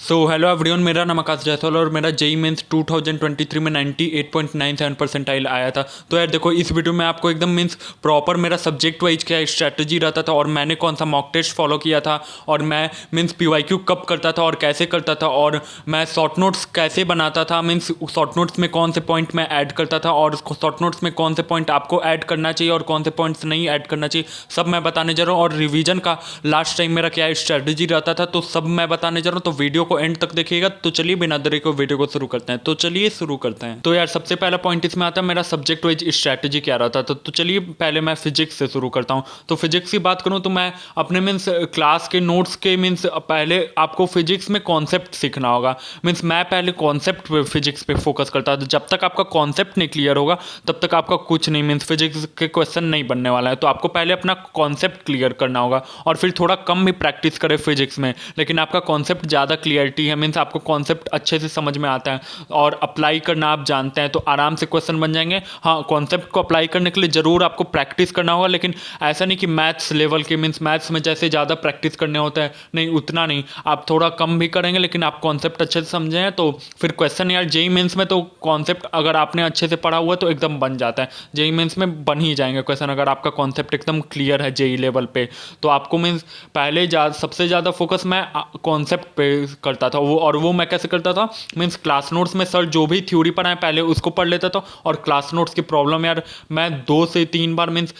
So hello everyone, मेरा नाम आकाश जायसवाल और मेरा जेई मेंस 2023 में 98.97 परसेंटाइल आया था। तो यार देखो, इस वीडियो में आपको एकदम मीन्स प्रॉपर मेरा सब्जेक्ट वाइज क्या स्ट्रैटेजी रहता था और मैंने कौन सा मॉक टेस्ट फॉलो किया था और मैं मीन्स पीवाईक्यू कब करता था और कैसे करता था और मैं शॉर्ट नोट्स कैसे बनाता था, मीन्स शॉर्ट नोट्स में कौन से पॉइंट मैं ऐड करता था और शॉर्ट नोट्स में कौन से पॉइंट आपको ऐड करना चाहिए और कौन से पॉइंट्स नहीं ऐड करना चाहिए, सब मैं बताने जा रहा हूँ। और रिवीजन का लास्ट टाइम मेरा क्या स्ट्रैटेजी रहता था, तो सब मैं बताने जा रहा हूँ। तो वीडियो को एंड तक देखिएगा। तो चलिए बिना देरी को वीडियो को शुरू करते हैं। तो चलिए शुरू करते हैं। तो यार सबसे पहला पॉइंट इसमें आता है मेरा सब्जेक्ट वाइज स्ट्रैटेजी क्या रहता था। तो चलिए पहले मैं फिजिक्स से शुरू करता हूँ। तो फिजिक्स की बात करूँ तो मैं अपने मीन्स क्लास के नोट्स के मीन्स पहले आपको फिजिक्स में कॉन्सेप्ट सीखना होगा। मीन्स मैं पहले कॉन्सेप्ट फिजिक्स पे फोकस करता था। जब तक आपका कॉन्सेप्ट नहीं क्लियर होगा तब तक आपका कुछ नहीं, मीन्स फिजिक्स के क्वेश्चन नहीं बनने वाला है। तो आपको पहले अपना कॉन्सेप्ट क्लियर करना होगा और फिर थोड़ा कम भी प्रैक्टिस करें फिजिक्स में, लेकिन आपका कॉन्सेप्ट ज़्यादा क्लियरिटी है, मीन्स आपको कॉन्सेप्ट अच्छे से समझ में आता है और अप्लाई करना आप जानते हैं तो आराम से क्वेश्चन बन जाएंगे। हाँ, कॉन्सेप्ट को अप्लाई करने के लिए ज़रूर आपको प्रैक्टिस करना होगा, लेकिन ऐसा नहीं कि मैथ्स लेवल के, मीन्स मैथ्स में जैसे ज़्यादा प्रैक्टिस करने होता है, नहीं उतना नहीं, आप थोड़ा कम भी करेंगे लेकिन आप कॉन्सेप्ट अच्छे से समझे हैं तो फिर क्वेश्चन यार जेई मेंस में तो कॉन्सेप्ट अगर आपने अच्छे से पढ़ा हुआ है तो एकदम बन जाता है। जेई मेंस में बन ही जाएंगे क्वेश्चन अगर आपका कॉन्सेप्ट एकदम क्लियर है जेई लेवल पे। तो आपको मीन्स पहले सबसे ज़्यादा फोकस मैं कॉन्सेप्ट पे करता था। वो मैं कैसे करता था, मीन्स क्लास नोट्स में सर जो भी थ्योरी पढ़ाए पहले उसको पढ़ लेता था और क्लास नोट्स की प्रॉब्लम यार मैं 2 से 3 बार मीन्स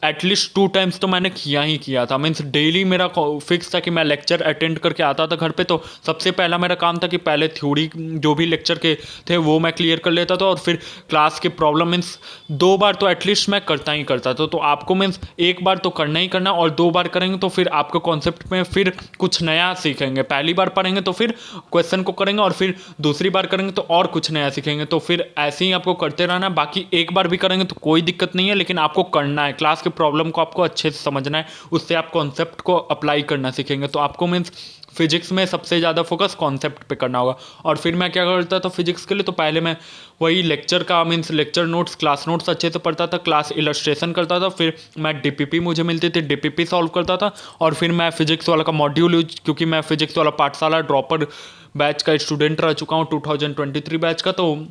एटलीस्ट 2 टाइम्स तो मैंने किया ही किया था। मीन्स डेली मेरा फिक्स था कि मैं लेक्चर अटेंड करके आता था घर पे, तो सबसे पहला मेरा काम था कि पहले थ्योरी जो भी लेक्चर के थे वो मैं क्लियर कर लेता था और फिर क्लास की प्रॉब्लम मीन्स 2 बार तो एटलीस्ट मैं करता ही करता था। तो आपको मीन्स एक बार तो करना ही करना और 2 बार करेंगे तो फिर आपको कॉन्सेप्ट में फिर कुछ नया सीखेंगे। पहली बार पढ़ेंगे तो फिर क्वेश्चन को करेंगे और फिर दूसरी बार करेंगे तो और कुछ नया सीखेंगे। तो फिर ऐसे ही आपको करते रहना। बाकी एक बार भी करेंगे तो कोई दिक्कत नहीं है, लेकिन आपको करना है, क्लास के प्रॉब्लम को आपको अच्छे से समझना है, उससे आप कॉन्सेप्ट को अप्लाई करना सीखेंगे। तो आपको मीन्स फिजिक्स में सबसे ज़्यादा फोकस कॉन्सेप्ट पे करना होगा। और फिर मैं क्या करता था फिजिक्स के लिए, तो पहले मैं वही लेक्चर का means lecture notes class notes अच्छे से पढ़ता था, क्लास इलस्ट्रेशन करता था, फिर मैं डीपीपी मुझे मिलती थी डीपीपी सॉल्व करता था और फिर मैं फिजिक्स वाला का मॉड्यूल यूज, क्योंकि मैं फिजिक्स वाला पाठशाला ड्रॉपर बैच का स्टूडेंट रह चुका हूँ 2023 बैच का, तो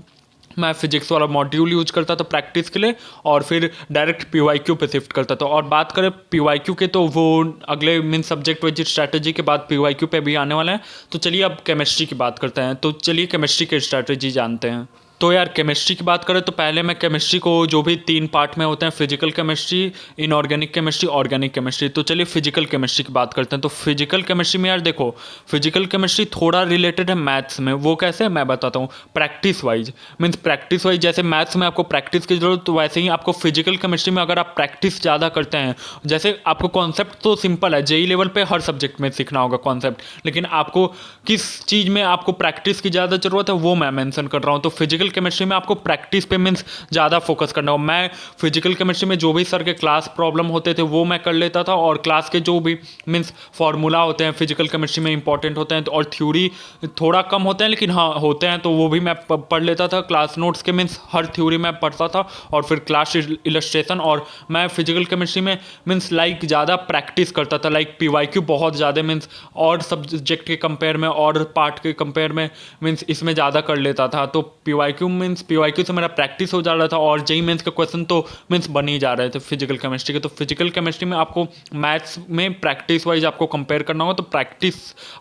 मैं फिजिक्स वाला मॉड्यूल यूज करता था प्रैक्टिस के लिए और फिर डायरेक्ट पीवाईक्यू पे शिफ्ट करता था। और बात करें पीवाईक्यू के तो वो अगले मीन सब्जेक्ट वाइज स्ट्रैटेजी के बाद पीवाईक्यू पे भी आने वाला है। तो चलिए अब केमिस्ट्री की बात करते हैं। तो चलिए केमिस्ट्री की स्ट्रैटेजी जानते हैं। तो यार केमिस्ट्री की बात करें तो पहले मैं केमिस्ट्री को जो भी 3 पार्ट में होते हैं, physical chemistry, inorganic chemistry, organic chemistry. तो चलिए फिजिकल केमिस्ट्री की बात करते हैं। तो फिजिकल केमिस्ट्री में यार देखो, फिजिकल केमिस्ट्री थोड़ा रिलेटेड है मैथ्स में। वो कैसे मैं बताता हूँ, practice wise, means practice wise जैसे मैथ्स में आपको प्रैक्टिस की जरूरत, तो वैसे ही आपको फिजिकल केमिस्ट्री में अगर आप प्रैक्टिस ज़्यादा करते हैं, जैसे आपको कॉन्सेप्ट तो सिंपल है, जेई लेवल पे हर सब्जेक्ट में सीखना होगा कॉन्सेप्ट, लेकिन आपको किस चीज़ में आपको प्रैक्टिस की ज़्यादा ज़रूरत है वो मैं मेंशन कर रहा हूँ। तो फिजिकल केमिस्ट्री में आपको प्रैक्टिस पे मीन्स ज़्यादा फोकस करना हो। मैं फिजिकल केमिस्ट्री में जो भी सर के क्लास प्रॉब्लम होते थे वो मैं कर लेता था और क्लास के जो भी मीन्स फार्मूला होते हैं फिजिकल केमिस्ट्री में इंपॉर्टेंट होते हैं, तो और थ्योरी थोड़ा कम होते हैं लेकिन हाँ होते हैं, तो वो भी मैं पढ़ लेता था क्लास नोट्स के, मीन्स हर थ्योरी मैं पढ़ता था और फिर क्लास इलस्ट्रेशन। और मैं फिजिकल केमिस्ट्री में मीन्स लाइक ज़्यादा प्रैक्टिस करता था, लाइक पीवाईक्यू बहुत ज़्यादा मीन्स और सब्जेक्ट के कंपेयर में और पार्ट के कंपेयर में मीन्स इसमें ज़्यादा कर लेता था। तो पीवाईक्यू मीन्स पीवाईक्यू से मेरा प्रैक्टिस हो जा रहा था और जेई मेंस के क्वेश्चन तो मीन्स बन ही जा रहे थे फिजिकल केमिस्ट्री के। तो फिजिकल केमिस्ट्री में आपको मैथ्स में प्रैक्टिस वाइज आपको कंपेयर करना होगा, तो प्रैक्टिस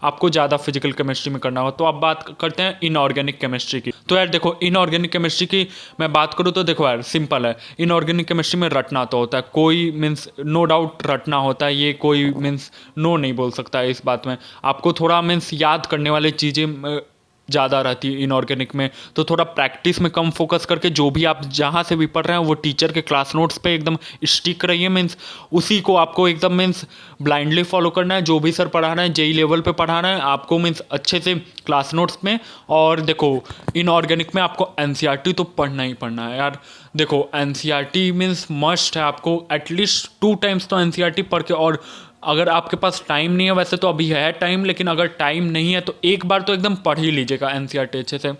आपको ज़्यादा फिजिकल केमिस्ट्री में करना होगा। तो अब बात करते हैं इनऑर्गेनिक केमिस्ट्री की। तो यार देखो, इनऑर्गेनिक केमिस्ट्री की मैं बात करूँ तो देखो यार सिंपल है, इनऑर्गेनिक केमिस्ट्री में रटना तो होता है, कोई मीन्स नो डाउट रटना होता है, ये कोई मीन्स नो नहीं बोल सकता है इस बात में। आपको थोड़ा मीन्स याद करने वाली चीज़ें ज़्यादा रहती है इनऑर्गेनिक में, तो थोड़ा प्रैक्टिस में कम फोकस करके जो भी आप जहाँ से भी पढ़ रहे हैं वो टीचर के क्लास नोट्स पे एकदम स्टिक रहिए, मीन्स उसी को आपको एकदम मीन्स ब्लाइंडली फॉलो करना है। जो भी सर पढ़ा रहे हैं जेई लेवल पे पढ़ा रहे हैं आपको मीन्स अच्छे से क्लास नोट्स में। और देखो इनऑर्गेनिक में आपको एनसीईआरटी तो पढ़ना ही पढ़ना है यार। देखो एनसीईआरटी मीन्स मस्ट है, आपको एटलीस्ट 2 टाइम्स तो एनसीईआरटी पढ़ के, और अगर आपके पास टाइम नहीं है, वैसे तो अभी है टाइम, लेकिन अगर टाइम नहीं है तो एक बार तो एकदम पढ़ ही लीजिएगा एनसीईआरटी अच्छे से।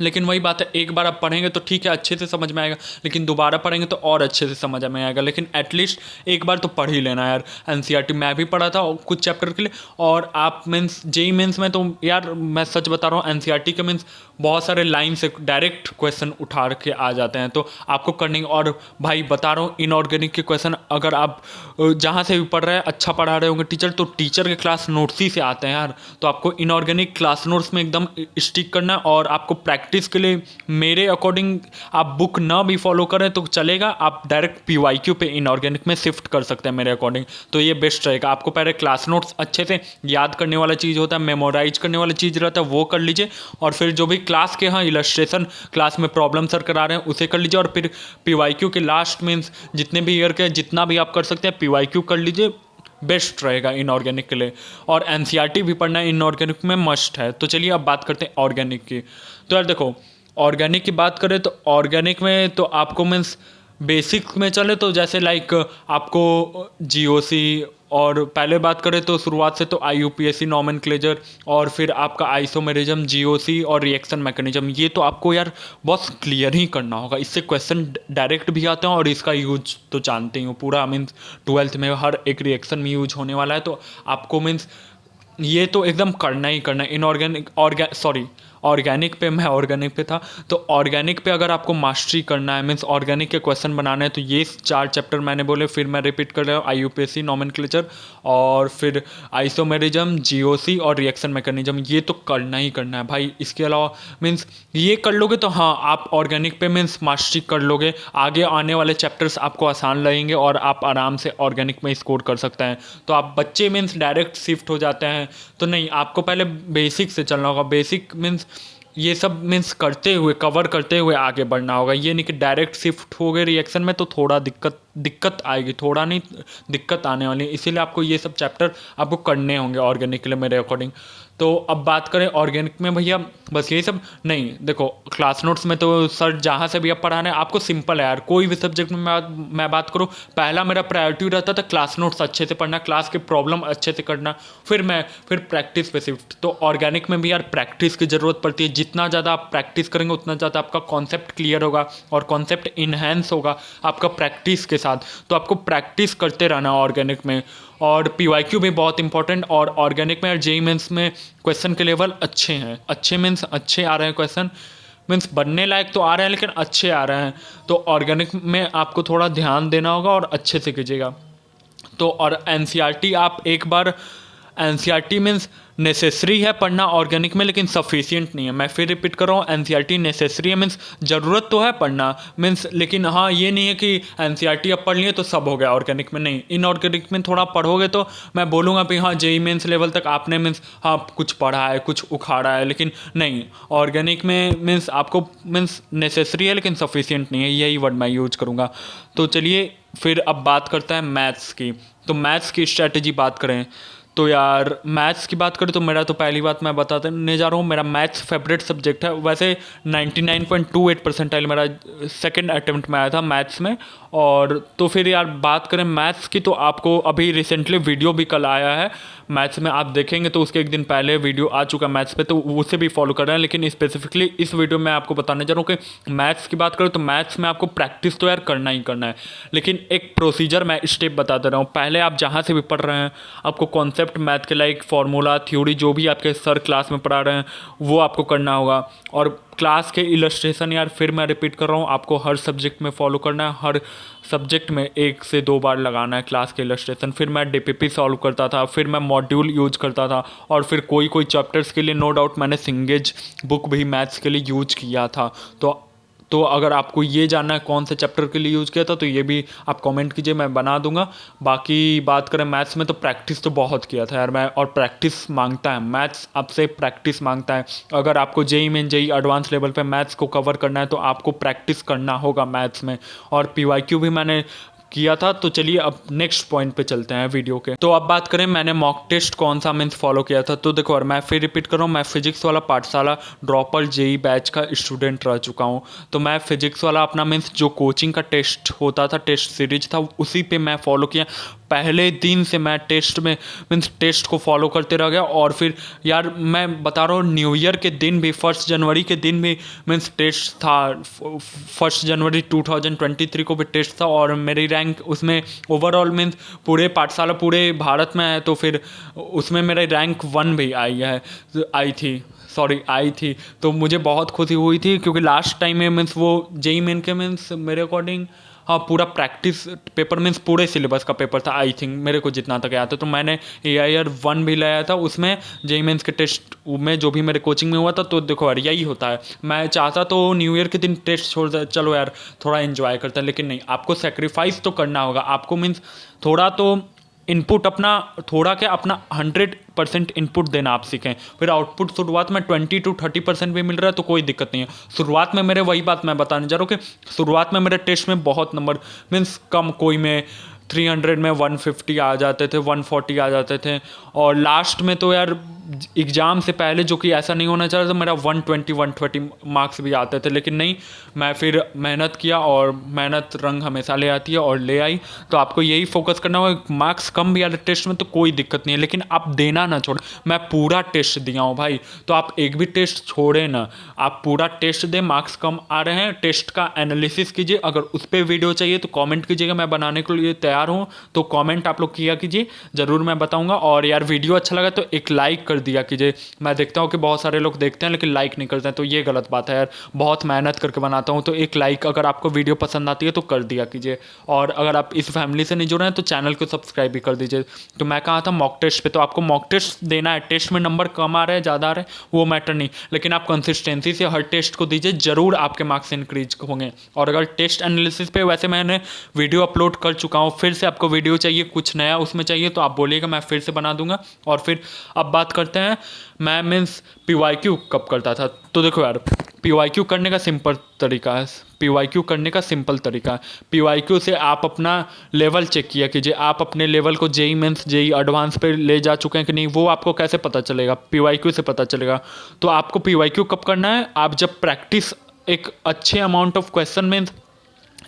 लेकिन वही बात है, एक बार आप पढ़ेंगे तो ठीक है, अच्छे से समझ में आएगा, लेकिन दोबारा पढ़ेंगे तो और अच्छे से समझ में आएगा। लेकिन एटलीस्ट एक बार तो पढ़ ही लेना यार। एनसीईआरटी मैं भी पढ़ा था कुछ चैप्टर के लिए, और आप मीन्स जेई मेंस में तो यार मैं सच बता रहा हूँ, एनसीईआरटी के मीन्स बहुत सारे लाइन से डायरेक्ट क्वेश्चन उठा के आ जाते हैं, तो आपको करने। और भाई बता रहा हूँ, इनऑर्गेनिक के क्वेश्चन अगर आप जहाँ से भी पढ़ रहे हैं, अच्छा पढ़ा रहे होंगे टीचर, तो टीचर के क्लास नोट्स ही से आते हैं यार। तो आपको इनऑर्गेनिक क्लास नोट्स में एकदम स्टिक करना है, और आपको प्रैक्टिस के लिए मेरे अकॉर्डिंग आप बुक ना भी फॉलो करें तो चलेगा, आप डायरेक्ट पीवाईक्यू पे इनऑर्गेनिक में शिफ्ट कर सकते हैं मेरे अकॉर्डिंग। तो ये बेस्ट रहेगा। आपको पहले क्लास नोट्स अच्छे से याद करने वाला चीज़ होता है, मेमोराइज करने वाला चीज़ रहता है, वो कर लीजिए, और फिर जो भी क्लास के यहाँ इलस्ट्रेशन क्लास में प्रॉब्लम सर करा रहे हैं उसे कर लीजिए, और फिर पीवाईक्यू के लास्ट मीन्स जितने भी ईयर के जितना भी आप कर सकते हैं पीवाईक्यू कर लीजिए, बेस्ट रहेगा इनऑर्गेनिक के लिए। और एनसीईआरटी भी पढ़ना इनऑर्गेनिक में मस्ट है। तो चलिए अब बात करते हैं ऑर्गेनिक की। तो यार देखो, ऑर्गेनिक की बात करें तो ऑर्गेनिक में तो आपको मीन्स बेसिक में चले तो जैसे लाइक आपको जीओसी, और पहले बात करें तो शुरुआत से तो आईयूपीएसी नॉमेनक्लेचर, और फिर आपका आइसोमेरिज्म, जीओसी और रिएक्शन मैकेनिज्म, ये तो आपको यार बहुत क्लियर ही करना होगा। इससे क्वेश्चन डायरेक्ट भी आते हैं, और इसका यूज तो जानते ही हो पूरा, मीन्स ट्वेल्थ में हर एक रिएक्शन में यूज होने वाला है। तो आपको मीन्स ये तो एकदम करना ही करना है। इनऑर्गेनिक ऑर्गेनिक पे, मैं ऑर्गेनिक पे था, तो ऑर्गेनिक पे अगर आपको मास्टरी करना है, मीन्स ऑर्गेनिक के क्वेश्चन बनाने हैं, तो ये 4 चैप्टर मैंने बोले, फिर मैं रिपीट कर रहा हूँ, आईयूपीएसी नॉमेनक्लेचर, और फिर आइसोमेरिज्म, जीओसी और रिएक्शन मैकेनिज्म, ये तो करना ही करना है भाई। इसके अलावा मीन्स ये कर लोगे तो हाँ, आप ऑर्गेनिक पे मीन्स मास्टरी कर लोगे, आगे आने वाले चैप्टर्स आपको आसान लगेंगे, और आप आराम से ऑर्गेनिक में स्कोर कर सकते हैं। तो आप बच्चे मीन्स डायरेक्ट शिफ्ट हो जाते हैं, तो नहीं, आपको पहले बेसिक से चलना होगा। बेसिक मीन्स ये सब मीन्स करते हुए, कवर करते हुए आगे बढ़ना होगा। ये नहीं कि डायरेक्ट शिफ्ट हो गए रिएक्शन में, तो थोड़ा दिक्कत आएगी, थोड़ा नहीं दिक्कत आने वाली है। इसीलिए आपको ये सब चैप्टर आपको करने होंगे ऑर्गेनिक के लिए मेरे अकॉर्डिंग। तो अब बात करें ऑर्गेनिक में भैया, बस यही सब नहीं। देखो क्लास नोट्स में तो सर जहाँ से भी आप पढ़ाने, आपको सिंपल है यार, कोई भी सब्जेक्ट में मैं बात करूँ, पहला मेरा प्रायोरिटी रहता था क्लास नोट्स अच्छे से पढ़ना, क्लास के प्रॉब्लम अच्छे से करना, फिर प्रैक्टिस पे शिफ्ट। तो ऑर्गेनिक में भी यार प्रैक्टिस की ज़रूरत पड़ती है। जितना ज़्यादा आप प्रैक्टिस करेंगे उतना ज़्यादा आपका कॉन्सेप्ट क्लियर होगा, और कॉन्सेप्ट इन्हेंस होगा आपका प्रैक्टिस के साथ। तो आपको प्रैक्टिस करते रहना ऑर्गेनिक में। और पीवाईक्यू भी बहुत इंपॉर्टेंट, और ऑर्गेनिक में और जेईई मेंस में क्वेश्चन के लेवल अच्छे हैं, अच्छे मीन्स अच्छे आ रहे हैं क्वेश्चन, मीन्स बनने लायक तो आ रहे हैं लेकिन अच्छे आ रहे हैं। तो ऑर्गेनिक में आपको थोड़ा ध्यान देना होगा और अच्छे से कीजिएगा। तो और एनसीईआरटी आप एक बार, एनसीईआरटी मीन्स नेसेसरी है पढ़ना ऑर्गेनिक में, लेकिन सफिशिएंट नहीं है। मैं फिर रिपीट कर रहा हूँ, एनसीईआरटी नेसेसरी है मीन्स ज़रूरत तो है पढ़ना मीन्स, लेकिन हाँ ये नहीं है कि एनसीईआरटी अब पढ़ लिए तो सब हो गया ऑर्गेनिक में, नहीं। इनऑर्गेनिक में थोड़ा पढ़ोगे तो मैं बोलूँगा भी हाँ जेईई मेंस लेवल तक आपने मीन्स हाँ कुछ पढ़ा है, कुछ उखाड़ा है, लेकिन नहीं, ऑर्गेनिक में मीन्स आपको मीन्स नेसेसरी है लेकिन सफिशिएंट नहीं है, यही वर्ड मैं यूज करूँगा। तो चलिए फिर अब बात करते हैं मैथ्स की। तो मैथ्स की स्ट्रैटेजी बात करें तो यार, मैथ्स की बात करें तो मेरा तो पहली बात मैं बताने जा रहा हूँ, मेरा मैथ्स फेवरेट सब्जेक्ट है। वैसे 99.28 परसेंटाइल मेरा सेकंड अटेम्प्ट में आया था मैथ्स में। और तो फिर यार बात करें मैथ्स की, तो आपको अभी रिसेंटली वीडियो भी कल आया है मैथ्स में, आप देखेंगे तो उसके एक दिन पहले वीडियो आ चुका है मैथ्स पे, तो उसे भी फॉलो कर रहे हैं। लेकिन स्पेसिफिकली इस वीडियो में आपको बताने जा रहा हूँ कि मैथ्स की बात करें तो मैथ्स में आपको प्रैक्टिस तो यार करना ही करना है, लेकिन एक प्रोसीजर मैं स्टेप बता दे रहा हूँ। पहले आप जहाँ से भी पढ़ रहे हैं, आपको कॉन्सेप्ट मैथ के लाइक फार्मूला, थ्योरी, जो भी आपके सर क्लास में पढ़ा रहे हैं वो आपको करना होगा। और क्लास के इलस्ट्रेशन यार फिर मैं रिपीट कर रहा हूँ, आपको हर सब्जेक्ट में फॉलो करना है, हर सब्जेक्ट में 1 से 2 बार लगाना है क्लास के इलस्ट्रेशन। फिर मैं डीपीपी सॉल्व करता था, फिर मैं मॉड्यूल यूज करता था, और फिर कोई चैप्टर्स के लिए नो डाउट मैंने सिंगेज बुक भी मैथ्स के लिए यूज किया था। तो अगर आपको ये जानना है कौन से चैप्टर के लिए यूज़ किया था, तो ये भी आप कमेंट कीजिए, मैं बना दूंगा। बाकी बात करें मैथ्स में, तो प्रैक्टिस तो बहुत किया था यार मैं, और प्रैक्टिस मांगता है मैथ्स, आपसे प्रैक्टिस मांगता है। अगर आपको JEE main, JEE advance level पे मैथ्स को कवर करना है तो आपको प्रैक्टिस करना होगा मैथ्स में। और पीवाईक्यू भी मैंने किया था। तो चलिए अब नेक्स्ट पॉइंट पे चलते हैं वीडियो के। तो अब बात करें मैंने मॉक टेस्ट कौन सा मीन्स फॉलो किया था, तो देखो और मैं फिर रिपीट कर रहा हूँ, मैं फिजिक्स वाला पाठशाला ड्रॉपर जेईई बैच का स्टूडेंट रह चुका हूँ। तो मैं फिजिक्स वाला अपना मीन्स जो कोचिंग का टेस्ट होता था, टेस्ट सीरीज था, उसी पे मैं फॉलो किया। पहले दिन से मैं टेस्ट में मीन्स टेस्ट को फॉलो करते रह गया। और फिर यार मैं बता रहा हूँ, न्यू ईयर के दिन भी 1 जनवरी के दिन भी मीन्स टेस्ट था। 1 जनवरी 2023 को भी टेस्ट था और मेरी रैंक उसमें ओवरऑल मीन्स पूरे पाठशाला पूरे भारत में है, तो फिर उसमें मेरा रैंक 1 भी आई थी। तो मुझे बहुत खुशी हुई थी, क्योंकि लास्ट टाइम में मीन्स वो जेई मेन के मीन्स मेरे अकॉर्डिंग हाँ पूरा प्रैक्टिस पेपर मीन्स पूरे सिलेबस का पेपर था आई थिंक, मेरे को जितना तक याद था। तो मैंने AIR 1 भी लाया था, उसमें जेई मेंस के टेस्ट में जो भी मेरे कोचिंग में हुआ था। तो देखो यार यही होता है, मैं चाहता तो न्यू ईयर के दिन टेस्ट छोड़ दे, चलो यार थोड़ा एंजॉय करता है, लेकिन नहीं, आपको सेक्रीफाइस तो करना होगा। आपको मीन्स थोड़ा तो इनपुट अपना, थोड़ा क्या अपना 100% इनपुट देना आप सीखें। फिर आउटपुट शुरुआत में 20 to 30% भी मिल रहा है तो कोई दिक्कत नहीं है। शुरुआत में मेरे वही बात मैं बताने जा रहा हूँ कि शुरुआत में मेरे टेस्ट में बहुत नंबर मीन्स कम, कोई में 300 में 150 आ जाते थे, 140 आ जाते थे। और लास्ट में तो यार एग्ज़ाम से पहले, जो कि ऐसा नहीं होना चाहिए, तो मेरा 120 130 मार्क्स भी आते थे। लेकिन नहीं, मैं फिर मेहनत किया और मेहनत रंग हमेशा ले आती है और ले आई। तो आपको यही फोकस करना होगा। मार्क्स कम भी आ रहे टेस्ट में तो कोई दिक्कत नहीं है, लेकिन आप देना ना छोड़। मैं पूरा टेस्ट दिया हूँ भाई, तो आप एक भी टेस्ट छोड़े ना, आप पूरा टेस्ट दें। मार्क्स कम आ रहे हैं, टेस्ट का एनालिसिस कीजिए। अगर उस पर वीडियो चाहिए तो कमेंट कीजिएगा, मैं बनाने के लिए तैयार हूँ। तो कमेंट आप लोग किया कीजिए, ज़रूर मैं बताऊँगा। और यार वीडियो अच्छा लगा तो एक लाइक कर दिया कीजिए। मैं देखता हूँ कि बहुत सारे लोग देखते हैं लेकिन लाइक नहीं करते हैं, तो ये गलत बात है यार। बहुत मेहनत करके बनाता हूँ, तो एक लाइक अगर आपको वीडियो पसंद आती है तो कर दिया कीजिए। और अगर आप इस फैमिली से नहीं जुड़े हैं तो चैनल को सब्सक्राइब भी कर दीजिए। तो मैं कहा था मॉक टेस्ट पे, तो आपको मॉक टेस्ट देना है। टेस्ट में नंबर कम आ रहे हैं, ज़्यादा आ रहे हैं, वो मैटर नहीं, लेकिन आप कंसिस्टेंसी से हर टेस्ट को दीजिए, ज़रूर आपके मार्क्स इंक्रीज होंगे। और अगर टेस्ट एनालिसिस पे वैसे मैंने वीडियो अपलोड कर चुका हूँ, फिर से आपको वीडियो चाहिए, कुछ नया उसमें चाहिए तो आप बोलिएगा, मैं फिर से बना दूंगा। और फिर अब बात करते हैं मैं मीन्स PYQ कब करता था। तो देखो यार, PYQ करने का सिंपल तरीका है। PYQ करने का सिंपल तरीका है। PYQ से आप अपना लेवल चेक किया कीजिए, आप अपने लेवल को जेई मेंस जेई एडवांस पे ले जा चुके हैं कि नहीं, वो आपको कैसे पता चलेगा? PYQ से पता चलेगा। तो आपको PYQ कब करना है? आप जब प्रैक्टिस एक अच्छे अमाउंट ऑफ क्वेश्चन मीन्स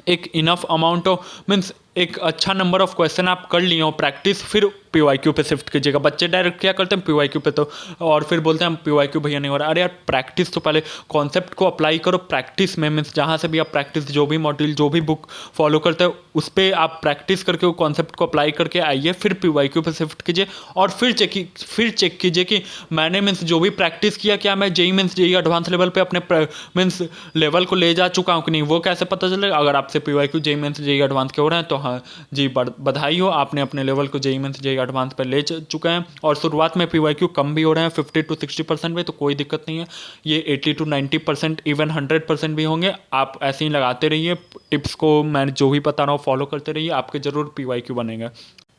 एक इनफ अमाउंट ऑफ मीन्स एक अच्छा नंबर ऑफ क्वेश्चन आप कर लिए हो प्रैक्टिस, फिर PYQ पे शिफ्ट कीजिएगा। बच्चे डायरेक्ट क्या करते हैं PYQ पे, तो और फिर बोलते हैं PYQ भैया नहीं हो रहा। अरे यार प्रैक्टिस तो पहले कॉन्सेप्ट को अप्लाई करो प्रैक्टिस में, मीन्स जहाँ से भी आप प्रैक्टिस, जो भी मॉड्यूल जो भी बुक फॉलो करते हो उस पर आप प्रैक्टिस करके वो कॉन्सेप्ट को अप्लाई करके आइए, फिर PYQ पे शिफ्ट कीजिए। और फिर चेक कीजिए कि मैंने मीन्स जो भी प्रैक्टिस किया, क्या मैं JEE mains JEE advance level पे अपने मीन्स लेवल को ले जा चुका हूँ कि नहीं, वो कैसे पता चलेगा? अगर आपसे PYQ JEE mains JEE advance के हो रहे हैं तो हाँ जी बधाई हो, आपने अपने लेवल को जेई मीन्स जेई एडवांस पर ले चुके हैं। और शुरुआत में PYQ कम भी हो रहे हैं 50 to 60% में, तो कोई दिक्कत नहीं है। ये 80 to 90% इवन 100% भी होंगे। आप ऐसे ही लगाते रहिए, टिप्स को मैं जो भी बता रहा हूँ फॉलो करते रहिए, आपके ज़रूर PYQ बनेगा।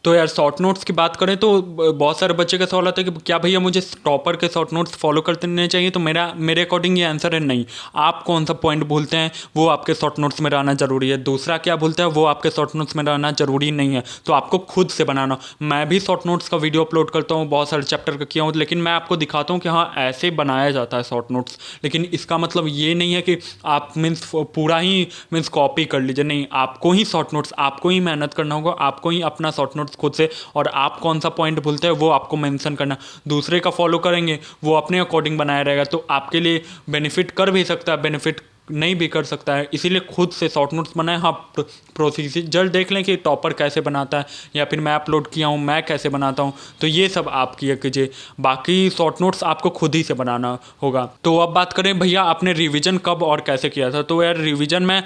तो यार शॉर्ट नोट्स की बात करें तो बहुत सारे बच्चे का सवाल आता है कि क्या भैया मुझे टॉपर के शॉर्ट नोट्स फॉलो करते रहने चाहिए? तो मेरे अकॉर्डिंग ये आंसर है नहीं। आप कौन सा पॉइंट भूलते हैं वो आपके शॉर्ट नोट्स में रहना जरूरी है, दूसरा क्या भूलते हैं वो आपके शॉर्ट नोट्स में रहना जरूरी नहीं है। तो आपको खुद से बनाना। मैं भी शॉर्ट नोट्स का वीडियो अपलोड करता हूँ, बहुत सारे चैप्टर का किया हूँ, लेकिन मैं आपको दिखाता हूँ कि हाँ ऐसे बनाया जाता है शॉर्ट नोट्स। लेकिन इसका मतलब ये नहीं है कि आप मीन्स पूरा ही मीन्स कॉपी कर लीजिए, नहीं, आपको ही शॉर्ट नोट्स, आपको ही मेहनत करना होगा, आपको ही अपना शॉर्ट नोट्स खुद से, और आप कौन सा पॉइंट भूलते हैं वो आपको मेंशन करना। दूसरे का फॉलो करेंगे वो अपने अकॉर्डिंग बनाया रहेगा, तो आपके लिए बेनिफिट कर भी सकता है, बेनिफिट नहीं भी कर सकता है। इसीलिए खुद से शॉर्ट नोट्स बनाएं। हाँ प्रोसीजर देख लें कि टॉपर कैसे बनाता है, या फिर मैं अपलोड किया हूँ मैं कैसे बनाता हूँ, तो ये सब आप किया कीजिए। बाकी शॉर्ट नोट्स आपको खुद ही से बनाना होगा। तो अब बात करें भैया आपने रिवीजन कब और कैसे किया था। तो यार रिवीजन में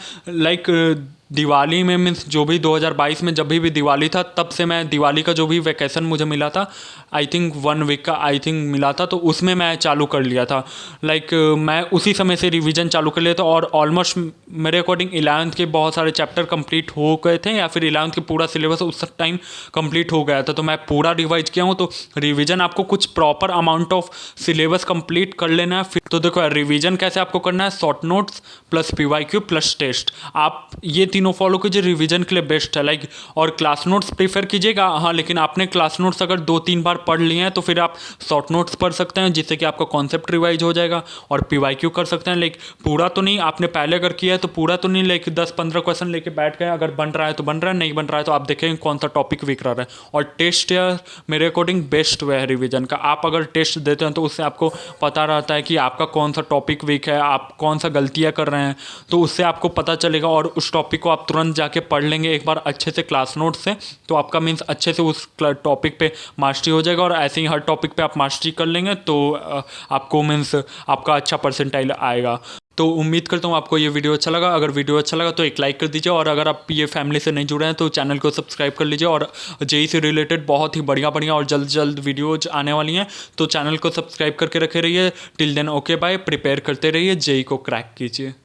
दिवाली में मीन्स जो भी 2022 में जब भी दिवाली था, तब से मैं दिवाली का जो भी वैकेशन मुझे मिला था, आई थिंक 1 वीक का आई थिंक मिला था, तो उसमें मैं चालू कर लिया था। मैं उसी समय से रिवीजन चालू कर लिया था। और ऑलमोस्ट मेरे अकॉर्डिंग 11th के बहुत सारे चैप्टर कंप्लीट हो गए थे, या फिर 11th के पूरा सिलेबस उस टाइम कंप्लीट हो गया था, तो मैं पूरा रिवाइज किया हूँ। तो रिवीजन आपको कुछ proper amount of syllabus complete कर लेना है। फिर तो देखो यार रिवीजन कैसे आपको करना है, short notes plus PYQ plus test, आप ये तीनों फॉलो कीजिए, रिवीजन के लिए बेस्ट है लाइक। और क्लास नोट्स प्रीफर कीजिएगा, हाँ, लेकिन आपने क्लास नोट्स अगर 2-3 बार पढ़ लिए हैं तो फिर आप शॉर्ट नोट्स पढ़ सकते हैं, जिससे कि आपका कॉन्सेप्ट रिवाइज हो जाएगा। और PYQ कर सकते हैं, लाइक पूरा तो नहीं, आपने पहले अगर किया है तो पूरा तो नहीं, लाइक 10-15 क्वेश्चन लेके बैठ गए, अगर बन रहा है तो बन रहा है, नहीं बन रहा है तो आप देखेंगे कौन सा टॉपिक वीक रहा है। और टेस्ट यार मेरे अकॉर्डिंग बेस्ट वे है रिवीजन का। आप अगर टेस्ट देते हैं तो उससे आपको पता रहता है कि आपका कौन सा टॉपिक वीक है, आप कौन सा गलतियां कर रहे हैं, तो उससे आपको पता चलेगा। और उस टॉपिक को आप तुरंत जाके पढ़ लेंगे एक बार अच्छे से क्लास नोट से, तो आपका मीन्स अच्छे से उस टॉपिक पे मास्टरी हो जाएगा। और ऐसे ही हर टॉपिक पे आप मास्टरी कर लेंगे तो आपको मीन्स आपका अच्छा परसेंटाइल आएगा। तो उम्मीद करता हूँ आपको ये वीडियो अच्छा लगा। अगर वीडियो अच्छा लगा तो एक लाइक कर दीजिए, और अगर आप ये फैमिली से नहीं जुड़े हैं तो चैनल को सब्सक्राइब कर लीजिए। और जेई से रिलेटेड बहुत ही बढ़िया और जल्द वीडियोज आने वाली हैं, तो चैनल को सब्सक्राइब करके रखे रहिए। Till then okay bye, prepare करते रहिए, जेई को क्रैक कीजिए।